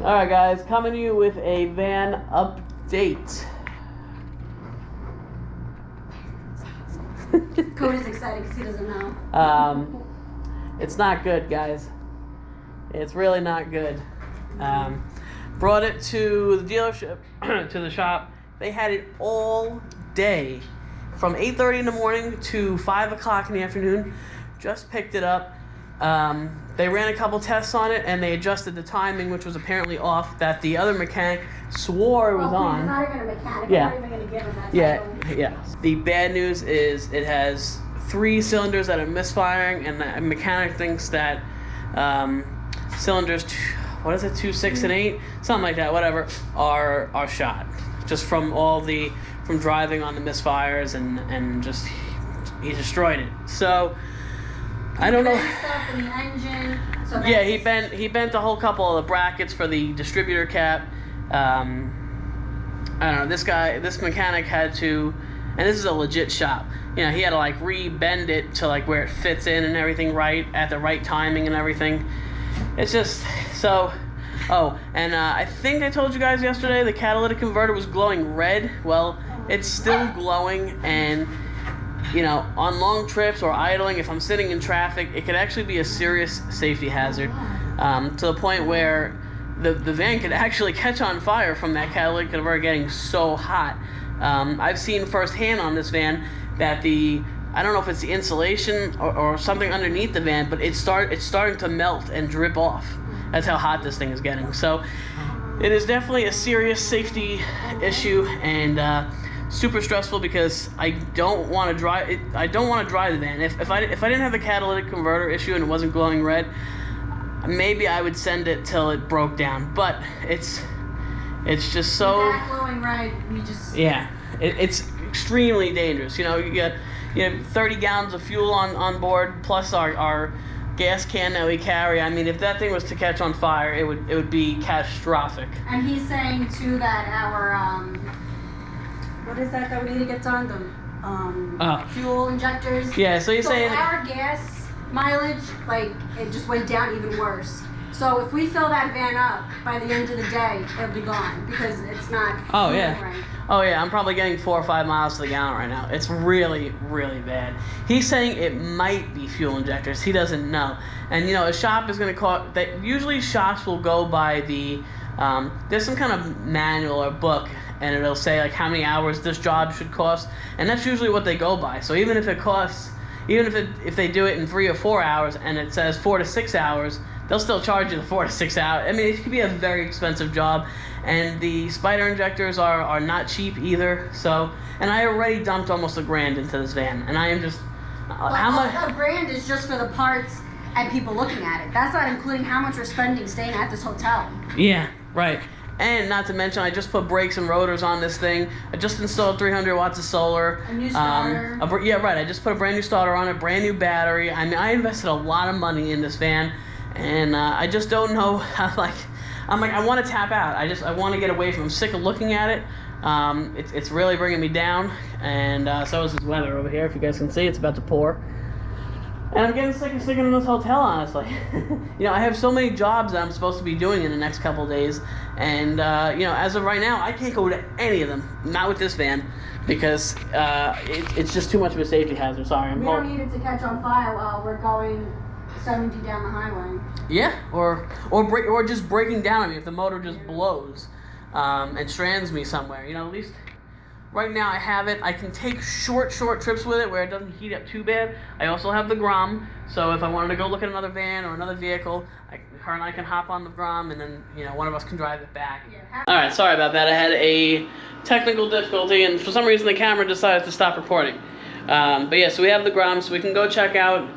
Alright guys, coming to you with a van update. Cody's excited because he doesn't know. It's not good, guys. It's really not good. Brought it to the dealership, to the shop. They had it all day, from 8:30 in the morning to 5 o'clock in the afternoon. Just picked it up. They ran a couple tests on it, and they adjusted the timing, which was apparently off, that the other mechanic swore it was on. He's not even a mechanic. Yeah. I'm not even going to give him that title. Yeah. The bad news is it has 3 cylinders that are misfiring, and the mechanic thinks that cylinders, what is it, 2, 6, and 8, something like that, whatever, are shot, just from driving on the misfires, and just he destroyed it. So I don't know. Stuff in the engine. So yeah, he bent a whole couple of the brackets for the distributor cap. I don't know. This mechanic had to, and this is a legit shop. You know, he had to like re-bend it to like where it fits in and everything right at the right timing and everything. It's just so. Oh, and I think I told you guys yesterday the catalytic converter was glowing red. Well, it's still glowing, and you know, on long trips or idling, if I'm sitting in traffic, it could actually be a serious safety hazard, to the point where the van could actually catch on fire from that catalytic converter getting so hot. I've seen firsthand on this van that I don't know if it's the insulation or something underneath the van, but it's starting to melt and drip off. That's how hot this thing is getting. So it is definitely a serious safety issue, and super stressful because I don't want to drive it. I don't want to drive the van. If I didn't have the catalytic converter issue and it wasn't glowing red, maybe I would send it till it broke down. But it's just so. That glowing red, yeah, it's extremely dangerous. You know, you get 30 gallons of fuel on board, plus our gas can that we carry. I mean, if that thing was to catch on fire, it would be catastrophic. And he's saying too that our what is that we need to get done? The fuel injectors. Yeah, so you're saying our gas mileage, like, it just went down even worse. So if we fill that van up by the end of the day, it'll be gone because it's not. Oh yeah. Right. Oh yeah, I'm probably getting 4 or 5 miles to the gallon right now. It's really, really bad. He's saying it might be fuel injectors. He doesn't know. And you know, a shop is going to call that. Usually shops will go by the there's some kind of manual or book, and it'll say like how many hours this job should cost, and that's usually what they go by. So even if it costs, if they do it in 3 or 4 hours and it says 4 to 6 hours, they'll still charge you the 4 to 6 hours. I mean, it could be a very expensive job, and the spider injectors are not cheap either. So, and I already dumped almost $1,000 into this van, and I am just how much? $1,000 is just for the parts and people looking at it. That's not including how much we're spending staying at this hotel. Yeah, right. And not to mention, I just put brakes and rotors on this thing. I just installed 300 watts of solar. A new starter. Yeah, right. I just put a brand new starter on it, brand new battery. I mean, I invested a lot of money in this van, and I just don't know how, I want to tap out. I want to get away from it. I'm sick of looking at it. It's really bringing me down, and so is this weather over here. If you guys can see, it's about to pour. And I'm getting sick of sticking in this hotel, honestly. You know, I have so many jobs that I'm supposed to be doing in the next couple of days. And, you know, as of right now, I can't go to any of them. Not with this van. Because it's just too much of a safety hazard. Sorry. We don't need it to catch on fire while we're going 70 down the highway. Yeah, or just breaking down on me if the motor just blows and strands me somewhere. You know, at least right now I have it. I can take short trips with it where it doesn't heat up too bad. I also have the Grom, so if I wanted to go look at another van or another vehicle, her and I can hop on the Grom, and then, you know, one of us can drive it back. Yeah. All right, sorry about that. I had a technical difficulty, and for some reason the camera decided to stop recording. But yeah, so we have the Grom, so we can go check out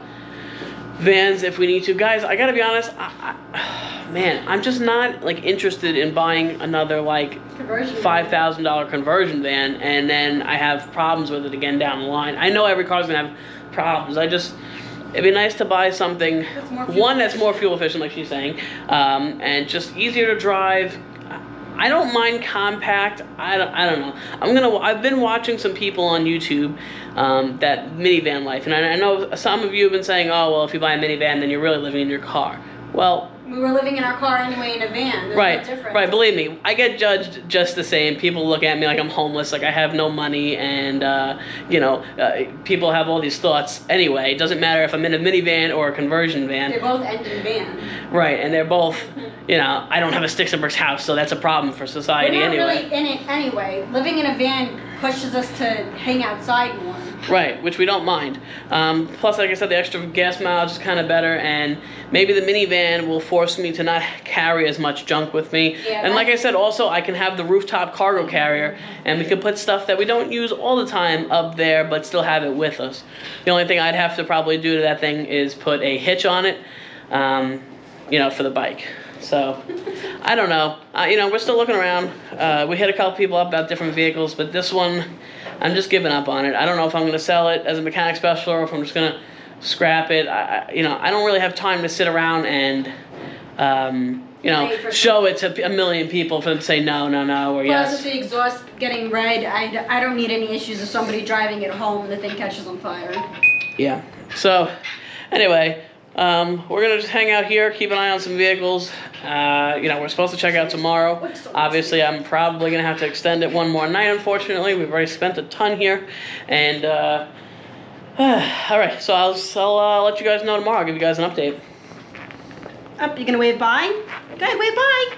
vans if we need to. Guys, I gotta be honest, man, I'm just not interested in buying another $5,000 conversion van, and then I have problems with it again down the line. I know every car's gonna have problems. It'd be nice to buy something, that's more fuel efficient, like she's saying, and just easier to drive. I don't mind compact. I don't know. I've been watching some people on YouTube, that minivan life, and I know some of you have been saying, oh well, if you buy a minivan, then you're really living in your car. Well, We were living in our car anyway in a van. There's Right, no difference. right. Believe me, I get judged just the same. People look at me like I'm homeless, like I have no money, and people have all these thoughts. Anyway, it doesn't matter if I'm in a minivan or a conversion van. They both end in van. Right, and they're both, I don't have a sticks and bricks house, so that's a problem for society We're not anyway. really in it anyway. Living in a van pushes us to hang outside more. Right, which we don't mind. Plus, like I said, the extra gas mileage is kind of better, and maybe the minivan will force me to not carry as much junk with me. Yeah, and like I said, also, I can have the rooftop cargo carrier, and we can put stuff that we don't use all the time up there, but still have it with us. The only thing I'd have to probably do to that thing is put a hitch on it, for the bike. So, I don't know. We're still looking around. We hit a couple people up about different vehicles, but this one, I'm just giving up on it. I don't know if I'm going to sell it as a mechanic special or if I'm just going to scrap it. I don't really have time to sit around and, show it to a million people for them to say no, or yes. Plus, with the exhaust getting red, I don't need any issues of somebody driving it home and the thing catches on fire. Yeah. So, anyway, we're going to just hang out here, keep an eye on some vehicles. We're supposed to check out tomorrow. Obviously, I'm probably going to have to extend it one more night, unfortunately. We've already spent a ton here. And, all right, so I'll let you guys know tomorrow. I'll give you guys an update. Up, you going to wave bye? Go ahead, wave bye.